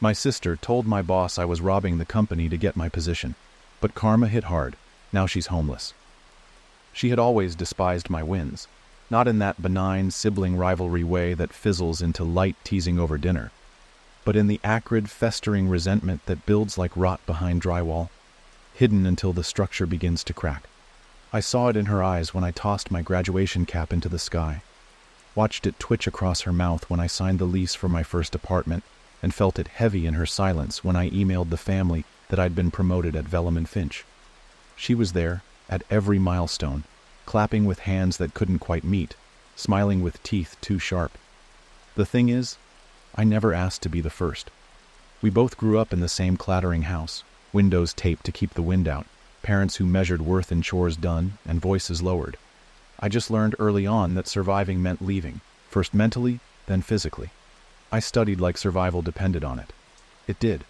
My sister told my boss I was robbing the company to get my position, but karma hit hard. Now she's homeless. She had always despised my wins, not in that benign sibling rivalry way that fizzles into light teasing over dinner, but in the acrid, festering resentment that builds like rot behind drywall, hidden until the structure begins to crack. I saw it in her eyes when I tossed my graduation cap into the sky, watched it twitch across her mouth when I signed the lease for my first apartment, and felt it heavy in her silence when I emailed the family that I'd been promoted at Vellum and Finch. She was there, at every milestone, clapping with hands that couldn't quite meet, smiling with teeth too sharp. The thing is, I never asked to be the first. We both grew up in the same clattering house, windows taped to keep the wind out, parents who measured worth in chores done, and voices lowered. I just learned early on that surviving meant leaving, first mentally, then physically. I studied like survival depended on it. It did.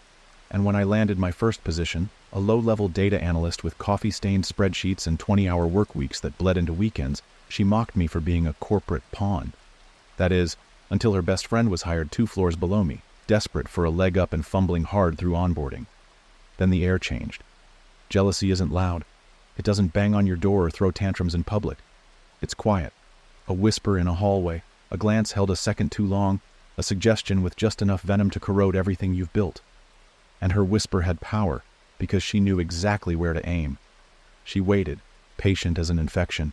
And when I landed my first position, a low-level data analyst with coffee-stained spreadsheets and 20-hour work weeks that bled into weekends, she mocked me for being a corporate pawn. That is, until her best friend was hired 2 floors below me, desperate for a leg up and fumbling hard through onboarding. Then the air changed. Jealousy isn't loud. It doesn't bang on your door or throw tantrums in public. It's quiet. A whisper in a hallway, a glance held a second too long, a suggestion with just enough venom to corrode everything you've built. And her whisper had power, because she knew exactly where to aim. She waited, patient as an infection,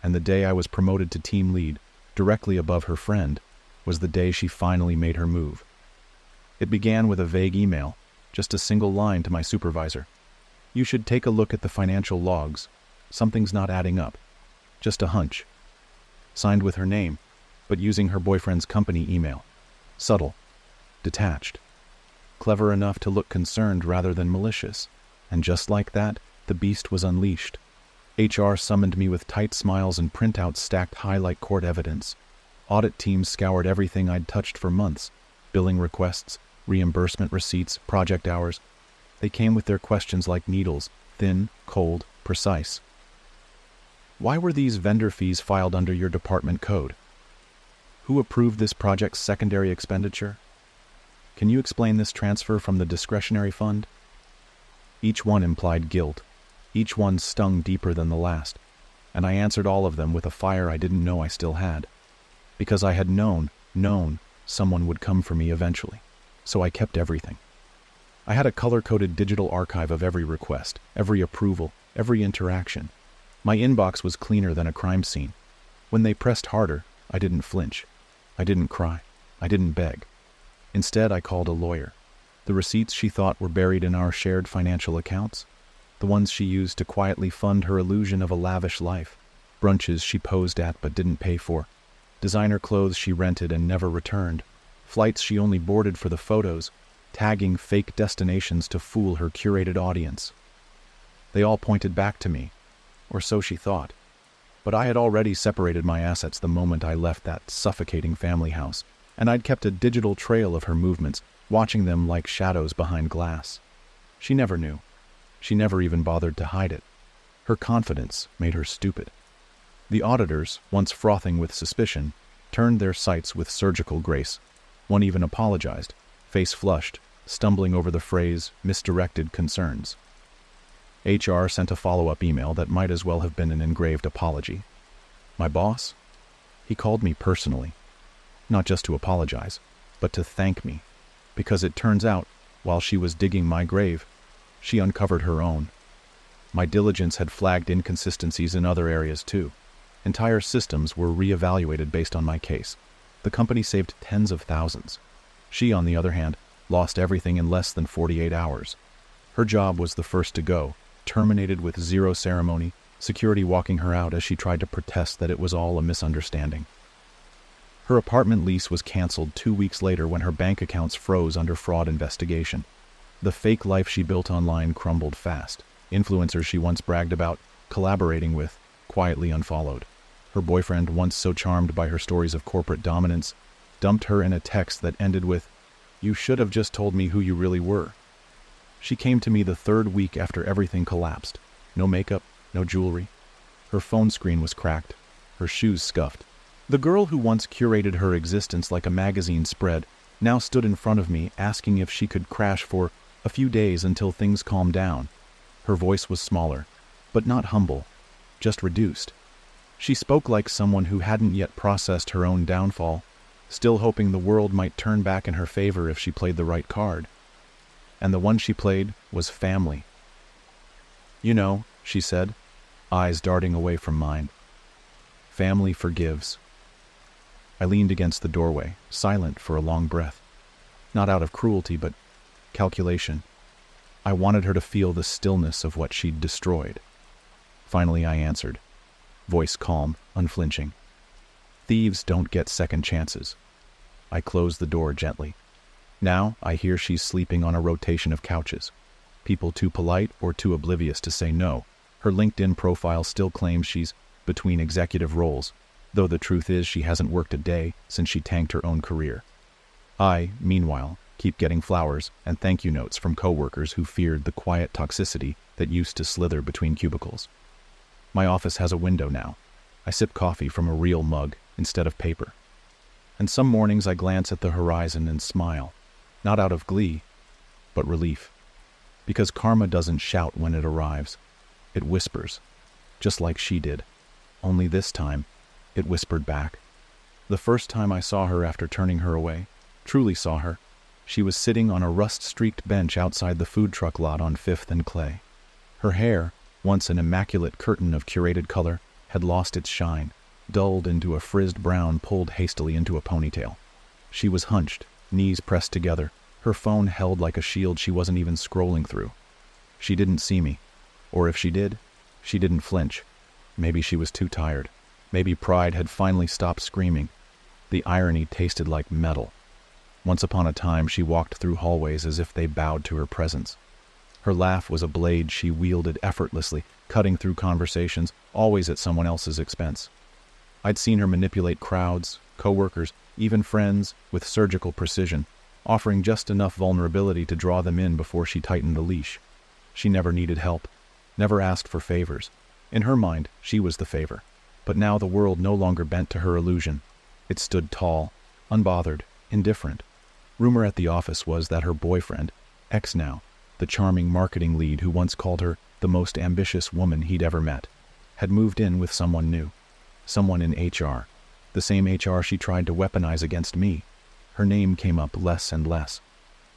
and the day I was promoted to team lead, directly above her friend, was the day she finally made her move. It began with a vague email, just a single line to my supervisor. You should take a look at the financial logs. Something's not adding up. Just a hunch. Signed with her name, but using her boyfriend's company email. Subtle. Detached. Clever enough to look concerned rather than malicious. And just like that, the beast was unleashed. HR summoned me with tight smiles and printouts stacked high like court evidence. Audit teams scoured everything I'd touched for months. Billing requests, reimbursement receipts, project hours. They came with their questions like needles, thin, cold, precise. Why were these vendor fees filed under your department code? Who approved this project's secondary expenditure? Can you explain this transfer from the discretionary fund? Each one implied guilt. Each one stung deeper than the last, and I answered all of them with a fire I didn't know I still had. Because I had known someone would come for me eventually, so I kept everything. I had a color-coded digital archive of every request, every approval, every interaction. My inbox was cleaner than a crime scene. When they pressed harder, I didn't flinch. I didn't cry. I didn't beg. Instead, I called a lawyer. The receipts she thought were buried in our shared financial accounts. The ones she used to quietly fund her illusion of a lavish life. Brunches she posed at but didn't pay for. Designer clothes she rented and never returned. Flights she only boarded for the photos. Tagging fake destinations to fool her curated audience. They all pointed back to me. Or so she thought. But I had already separated my assets the moment I left that suffocating family house, and I'd kept a digital trail of her movements, watching them like shadows behind glass. She never knew. She never even bothered to hide it. Her confidence made her stupid. The auditors, once frothing with suspicion, turned their sights with surgical grace. One even apologized, face flushed, stumbling over the phrase, misdirected concerns. HR sent a follow-up email that might as well have been an engraved apology. My boss? He called me personally, not just to apologize, but to thank me, because it turns out, while she was digging my grave, she uncovered her own. My diligence had flagged inconsistencies in other areas too. Entire systems were reevaluated based on my case. The company saved tens of thousands. She, on the other hand, lost everything in less than 48 hours. Her job was the first to go, terminated with zero ceremony, security walking her out as she tried to protest that it was all a misunderstanding. Her apartment lease was canceled 2 weeks later when her bank accounts froze under fraud investigation. The fake life she built online crumbled fast. Influencers she once bragged about, collaborating with, quietly unfollowed. Her boyfriend, once so charmed by her stories of corporate dominance, dumped her in a text that ended with, "You should have just told me who you really were." She came to me the 3rd week after everything collapsed. No makeup, no jewelry. Her phone screen was cracked, her shoes scuffed. The girl who once curated her existence like a magazine spread now stood in front of me, asking if she could crash for a few days until things calmed down. Her voice was smaller, but not humble, just reduced. She spoke like someone who hadn't yet processed her own downfall, still hoping the world might turn back in her favor if she played the right card. And the one she played was family. "You know," she said, eyes darting away from mine. "Family forgives." I leaned against the doorway, silent for a long breath. Not out of cruelty, but calculation. I wanted her to feel the stillness of what she'd destroyed. Finally I answered, voice calm, unflinching. "Thieves don't get second chances." I closed the door gently. Now I hear she's sleeping on a rotation of couches. People too polite or too oblivious to say no. Her LinkedIn profile still claims she's between executive roles, though the truth is she hasn't worked a day since she tanked her own career. I, meanwhile, keep getting flowers and thank you notes from coworkers who feared the quiet toxicity that used to slither between cubicles. My office has a window now. I sip coffee from a real mug instead of paper. And some mornings I glance at the horizon and smile, not out of glee, but relief. Because karma doesn't shout when it arrives. It whispers, just like she did. Only this time, it whispered back. The first time I saw her after turning her away, truly saw her, she was sitting on a rust-streaked bench outside the food truck lot on 5th and Clay. Her hair, once an immaculate curtain of curated color, had lost its shine, dulled into a frizzed brown pulled hastily into a ponytail. She was hunched, knees pressed together, her phone held like a shield she wasn't even scrolling through. She didn't see me. Or if she did, she didn't flinch. Maybe she was too tired. Maybe pride had finally stopped screaming. The irony tasted like metal. Once upon a time she walked through hallways as if they bowed to her presence. Her laugh was a blade she wielded effortlessly, cutting through conversations, always at someone else's expense. I'd seen her manipulate crowds, coworkers, even friends, with surgical precision, offering just enough vulnerability to draw them in before she tightened the leash. She never needed help, never asked for favors. In her mind, she was the favor. But now the world no longer bent to her illusion. It stood tall, unbothered, indifferent. Rumor at the office was that her boyfriend, ex now, the charming marketing lead who once called her the most ambitious woman he'd ever met, had moved in with someone new. Someone in HR. The same HR she tried to weaponize against me. Her name came up less and less.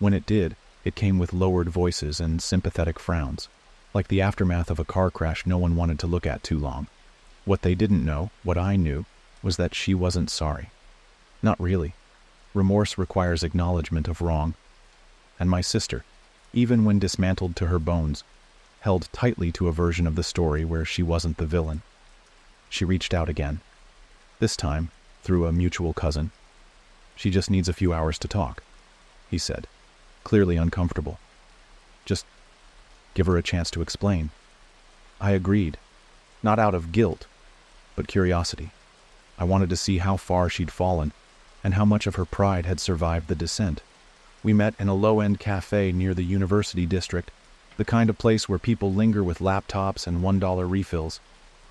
When it did, it came with lowered voices and sympathetic frowns, like the aftermath of a car crash no one wanted to look at too long. What they didn't know, what I knew, was that she wasn't sorry. Not really. Remorse requires acknowledgement of wrong. And my sister, even when dismantled to her bones, held tightly to a version of the story where she wasn't the villain. She reached out again. This time, through a mutual cousin. "She just needs a few hours to talk," he said, clearly uncomfortable. "Just give her a chance to explain." I agreed, not out of guilt, but curiosity. I wanted to see how far she'd fallen, and how much of her pride had survived the descent. We met in a low-end cafe near the University District, the kind of place where people linger with laptops and $1 refills.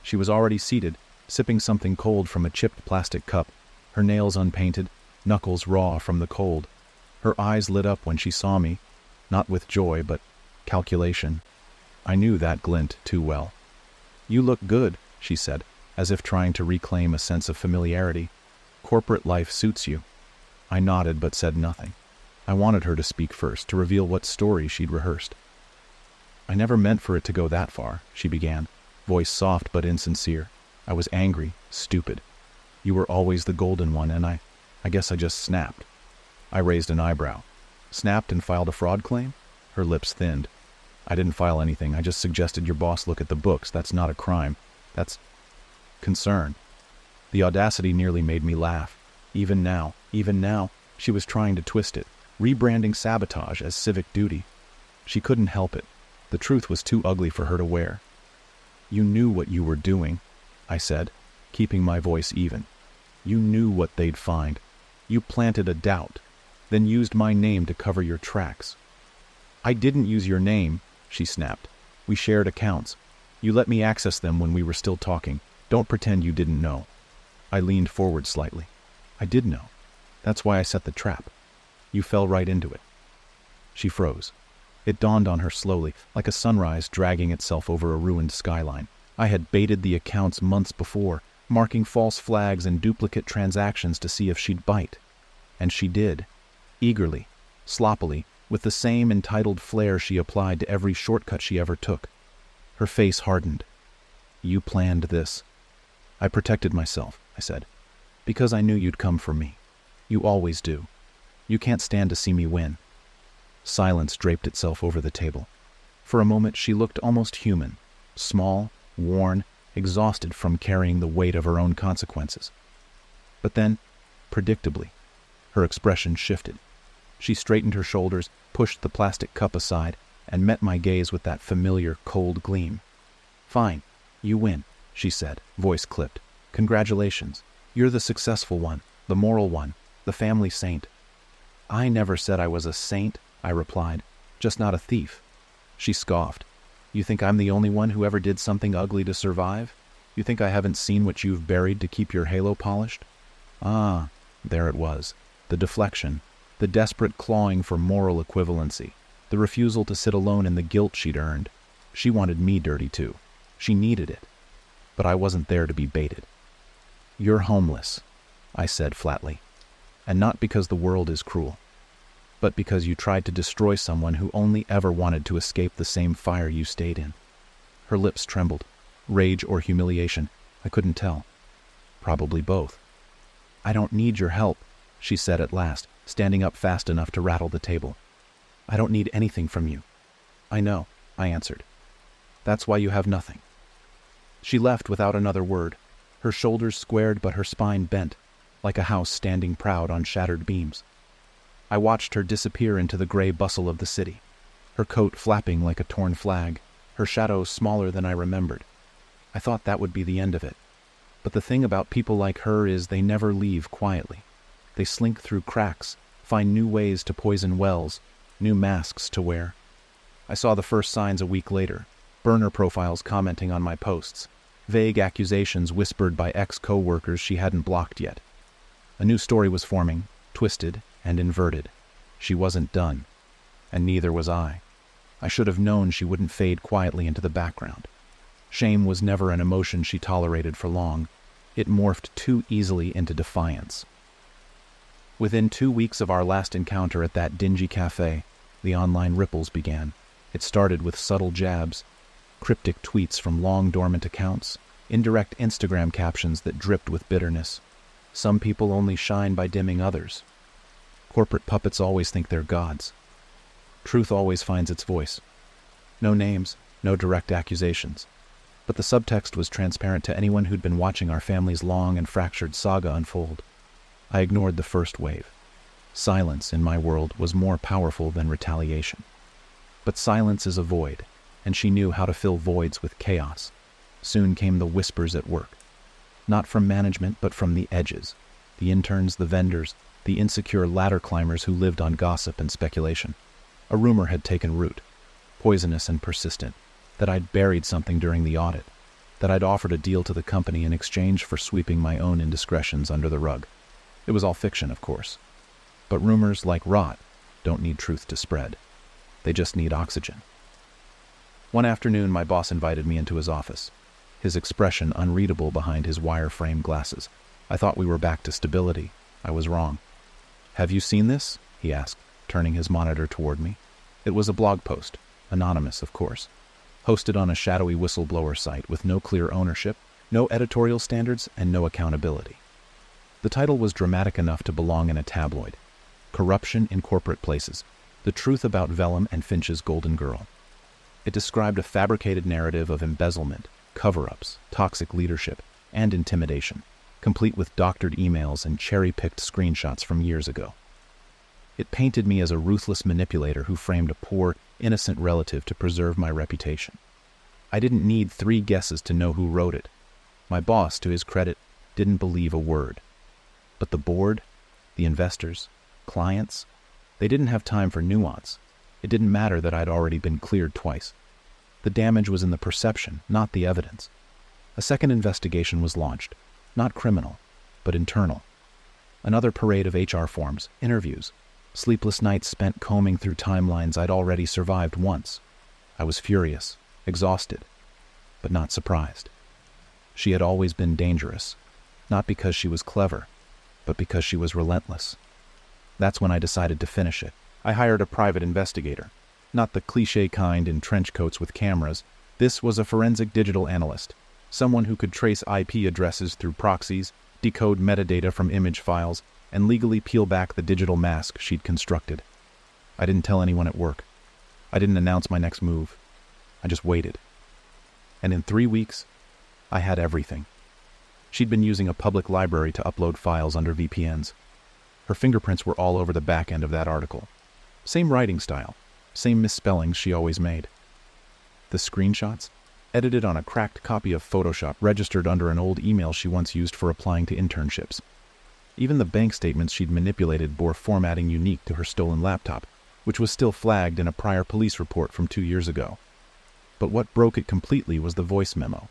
She was already seated, sipping something cold from a chipped plastic cup, her nails unpainted, knuckles raw from the cold. Her eyes lit up when she saw me, not with joy, but calculation. I knew that glint too well. "You look good," she said, as if trying to reclaim a sense of familiarity. "Corporate life suits you." I nodded but said nothing. I wanted her to speak first, to reveal what story she'd rehearsed. "I never meant for it to go that far," she began, voice soft but insincere. "I was angry, stupid. You were always the golden one, and I guess I just snapped." I raised an eyebrow. "Snapped and filed a fraud claim?" Her lips thinned. "I didn't file anything. I just suggested your boss look at the books. That's not a crime. That's concern." The audacity nearly made me laugh. Even now, she was trying to twist it, rebranding sabotage as civic duty. She couldn't help it. The truth was too ugly for her to wear. "You knew what you were doing," I said, keeping my voice even. "You knew what they'd find. You planted a doubt, then used my name to cover your tracks." "I didn't use your name," she snapped. "We shared accounts. You let me access them when we were still talking. Don't pretend you didn't know." I leaned forward slightly. "I did know. That's why I set the trap. You fell right into it." She froze. It dawned on her slowly, like a sunrise dragging itself over a ruined skyline. I had baited the accounts months before, marking false flags and duplicate transactions to see if she'd bite. And she did. Eagerly, sloppily, with the same entitled flair she applied to every shortcut she ever took. Her face hardened. "You planned this." "I protected myself," I said, "because I knew you'd come for me. You always do. You can't stand to see me win." Silence draped itself over the table. For a moment she looked almost human, small, worn, exhausted from carrying the weight of her own consequences. But then, predictably, her expression shifted. She straightened her shoulders, pushed the plastic cup aside, and met my gaze with that familiar, cold gleam. "Fine, you win," she said, voice clipped. "Congratulations. You're the successful one, the moral one, the family saint." "I never said I was a saint," I replied, "just not a thief." She scoffed. "You think I'm the only one who ever did something ugly to survive? You think I haven't seen what you've buried to keep your halo polished?" Ah, there it was. The deflection, the desperate clawing for moral equivalency, the refusal to sit alone in the guilt she'd earned. She wanted me dirty too. She needed it. But I wasn't there to be baited. "You're homeless," I said flatly. "And not because the world is cruel, but because you tried to destroy someone who only ever wanted to escape the same fire you stayed in." Her lips trembled. Rage or humiliation, I couldn't tell. Probably both. "I don't need your help," she said at last, standing up fast enough to rattle the table. "I don't need anything from you." "I know," I answered. "That's why you have nothing." She left without another word, her shoulders squared but her spine bent, like a house standing proud on shattered beams. I watched her disappear into the gray bustle of the city, her coat flapping like a torn flag, her shadow smaller than I remembered. I thought that would be the end of it. But the thing about people like her is they never leave quietly. They slink through cracks, find new ways to poison wells, new masks to wear. I saw the first signs a week later, burner profiles commenting on my posts, vague accusations whispered by ex-co-workers she hadn't blocked yet. A new story was forming, twisted and inverted. She wasn't done, and neither was I. I should have known she wouldn't fade quietly into the background. Shame was never an emotion she tolerated for long. It morphed too easily into defiance. Within 2 weeks of our last encounter at that dingy cafe, the online ripples began. It started with subtle jabs, cryptic tweets from long-dormant accounts, indirect Instagram captions that dripped with bitterness. Some people only shine by dimming others. Corporate puppets always think they're gods. Truth always finds its voice. No names, no direct accusations. But the subtext was transparent to anyone who'd been watching our family's long and fractured saga unfold. I ignored the first wave. Silence, in my world, was more powerful than retaliation. But silence is a void, and she knew how to fill voids with chaos. Soon came the whispers at work. Not from management, but from the edges. The interns, the vendors, the insecure ladder climbers who lived on gossip and speculation. A rumor had taken root, poisonous and persistent, that I'd buried something during the audit, that I'd offered a deal to the company in exchange for sweeping my own indiscretions under the rug. It was all fiction, of course. But rumors, like rot, don't need truth to spread. They just need oxygen. One afternoon, my boss invited me into his office, his expression unreadable behind his wire-frame glasses. I thought we were back to stability. I was wrong. "Have you seen this?" he asked, turning his monitor toward me. It was a blog post, anonymous, of course, hosted on a shadowy whistleblower site with no clear ownership, no editorial standards, and no accountability. The title was dramatic enough to belong in a tabloid. Corruption in Corporate Places, the truth about Vellum and Finch's Golden Girl. It described a fabricated narrative of embezzlement, cover-ups, toxic leadership, and intimidation, complete with doctored emails and cherry-picked screenshots from years ago. It painted me as a ruthless manipulator who framed a poor, innocent relative to preserve my reputation. I didn't need 3 guesses to know who wrote it. My boss, to his credit, didn't believe a word. But the board, the investors, clients, they didn't have time for nuance. It didn't matter that I'd already been cleared twice. The damage was in the perception, not the evidence. A second investigation was launched, not criminal, but internal. Another parade of HR forms, interviews, Sleepless nights spent combing through timelines I'd already survived once. I was furious, exhausted, but not surprised. She had always been dangerous, not because she was clever, but because she was relentless. That's when I decided to finish it. I hired a private investigator, not the cliché kind in trench coats with cameras. This was a forensic digital analyst, someone who could trace IP addresses through proxies, decode metadata from image files, and legally peel back the digital mask she'd constructed. I didn't tell anyone at work. I didn't announce my next move. I just waited. And in 3 weeks, I had everything. She'd been using a public library to upload files under VPNs. Her fingerprints were all over the back end of that article. Same writing style, same misspellings she always made. The screenshots, edited on a cracked copy of Photoshop registered under an old email she once used for applying to internships. Even the bank statements she'd manipulated bore formatting unique to her stolen laptop, which was still flagged in a prior police report from 2 years ago. But what broke it completely was the voice memo.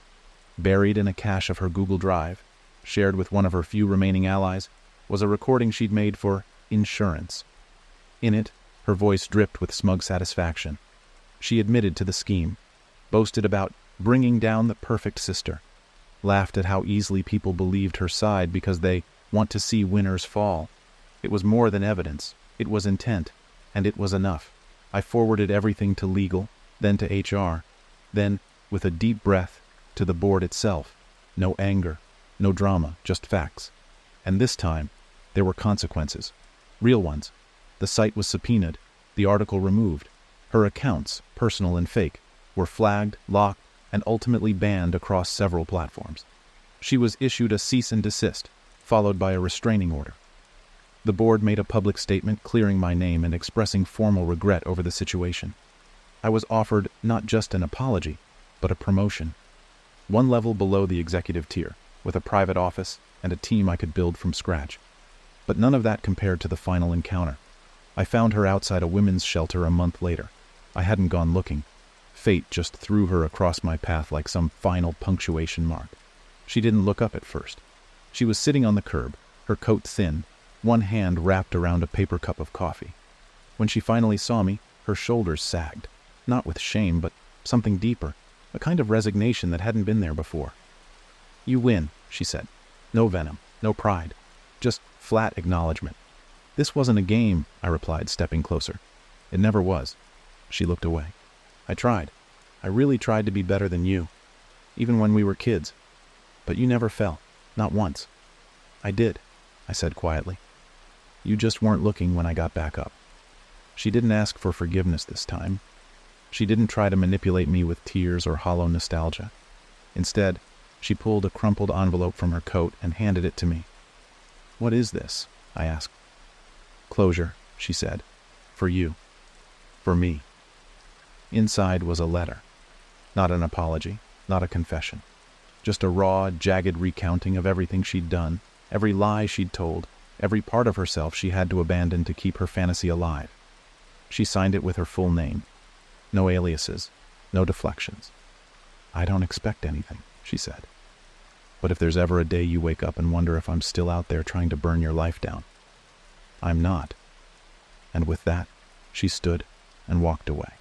Buried in a cache of her Google Drive, shared with one of her few remaining allies, was a recording she'd made for insurance. In it, her voice dripped with smug satisfaction. She admitted to the scheme, boasted about bringing down the perfect sister, laughed at how easily people believed her side because they want to see winners fall. It was more than evidence. It was intent, and it was enough. I forwarded everything to legal, then to HR, then, with a deep breath, to the board itself. No anger, no drama, just facts. And this time, there were consequences. Real ones. The site was subpoenaed, the article removed. Her accounts, personal and fake, were flagged, locked, and ultimately banned across several platforms. She was issued a cease and desist, followed by a restraining order. The board made a public statement clearing my name and expressing formal regret over the situation. I was offered not just an apology, but a promotion. 1 level below the executive tier, with a private office and a team I could build from scratch. But none of that compared to the final encounter. I found her outside a women's shelter a month later. I hadn't gone looking. Fate just threw her across my path like some final punctuation mark. She didn't look up at first. She was sitting on the curb, her coat thin, one hand wrapped around a paper cup of coffee. When she finally saw me, her shoulders sagged, not with shame, but something deeper, a kind of resignation that hadn't been there before. "You win," she said. "No venom, no pride, just flat acknowledgement." "This wasn't a game," I replied, stepping closer. "It never was." She looked away. "I tried. I really tried to be better than you, even when we were kids. But you never fell, not once." "I did," I said quietly. "You just weren't looking when I got back up." She didn't ask for forgiveness this time. She didn't try to manipulate me with tears or hollow nostalgia. Instead, she pulled a crumpled envelope from her coat and handed it to me. "What is this?" I asked. "Closure," she said. "For you. For me." Inside was a letter. Not an apology, not a confession. Just a raw, jagged recounting of everything she'd done, every lie she'd told, every part of herself she had to abandon to keep her fantasy alive. She signed it with her full name. No aliases, no deflections. "I don't expect anything," she said. "But if there's ever a day you wake up and wonder if I'm still out there trying to burn your life down, I'm not." And with that, she stood and walked away.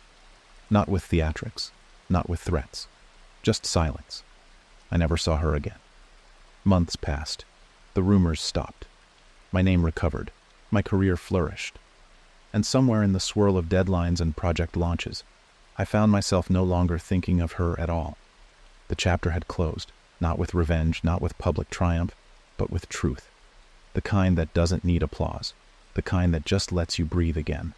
Not with theatrics, not with threats, just silence. I never saw her again. Months passed. The rumors stopped. My name recovered. My career flourished. And somewhere in the swirl of deadlines and project launches, I found myself no longer thinking of her at all. The chapter had closed, not with revenge, not with public triumph, but with truth. The kind that doesn't need applause. The kind that just lets you breathe again.